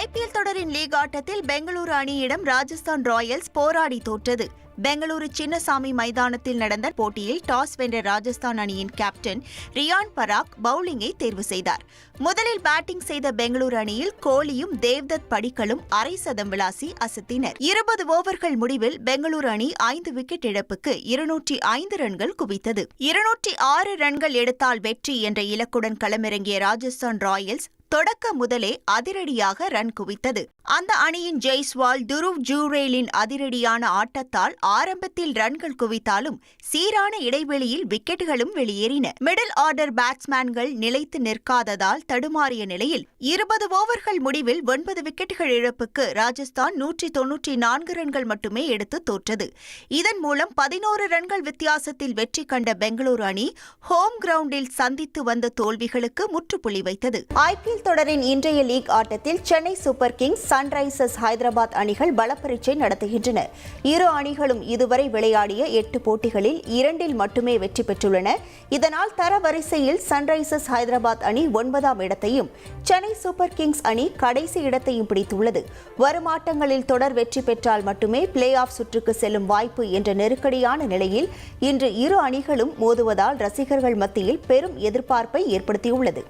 IPL தொடரின் league ஆட்டத்தில் Bengaluru அணியிடம் Rajasthan Royals போராடி தோற்றது. பெங்களூரு சின்னசாமி மைதானத்தில் நடந்த போட்டியில் டாஸ் வென்ற ராஜஸ்தான் அணியின் கேப்டன் ரியான் பராக் பவுலிங்கை தேர்வு செய்தார். முதலில் பேட்டிங் செய்த பெங்களூரு அணியில் கோலியும் தேவ்தத் படிக்கலும் அரை சதம் விளாசி அசத்தினர். 20 ஓவர்கள் முடிவில் பெங்களூரு அணி 5 விக்கெட் இழப்புக்கு 205 ரன்கள் குவித்தது. 206 ரன்கள் எடுத்தால் வெற்றி என்ற இலக்குடன் களமிறங்கிய ராஜஸ்தான் ராயல்ஸ் தொடக்க முதலே அதிரடியாக ரன் குவித்தது. அந்த அணியின் ஜெய்ஸ்வால், துருவ் ஜூரேலின் அதிரடியான ஆட்டத்தால் ஆரம்பத்தில் ரன்கள் குவித்தாலும் சீரான இடைவெளியில் விக்கெட்டுகளும் வெளியேறின. மிடில் ஆர்டர் பேட்ஸ்மேன்கள் நிலைத்து நிற்காததால் தடுமாறிய நிலையில் 20 ஓவர்கள் முடிவில் 9 விக்கெட்டுகள் இழப்புக்கு ராஜஸ்தான் 194 ரன்கள் மட்டுமே எடுத்து தோற்றது. இதன் மூலம் 11 ரன்கள் வித்தியாசத்தில் வெற்றி கண்ட பெங்களூரு அணி ஹோம் கிரவுண்டில் சந்தித்து வந்த தோல்விகளுக்கு முற்றுப்புள்ளி வைத்தது. ஐபிஎல் தொடரின் இன்றைய லீக் ஆட்டத்தில் Chennai super Kings, Sunrisers Hyderabad அணிகள் பலப்பரீட்சை நடத்துகின்றன. இரு அணிகளும் இதுவரை விளையாடிய 8 போட்டிகளில் 2இல் மட்டுமே வெற்றி பெற்றுள்ளன. இதனால் தரவரிசையில் சன்ரைசர்ஸ் ஹைதராபாத் அணி 9ஆம் இடத்தையும், சென்னை சூப்பர் கிங்ஸ் அணி கடைசி இடத்தையும் பிடித்துள்ளது. வரும் ஆட்டங்களில் தொடர் வெற்றி பெற்றால் மட்டுமே பிளே ஆஃப் சுற்றுக்கு செல்லும் வாய்ப்பு என்ற நெருக்கடியான நிலையில் இன்று இரு அணிகளும் மோதுவதால் ரசிகர்கள் மத்தியில் பெரும் எதிர்பார்ப்பை ஏற்படுத்தியுள்ளது.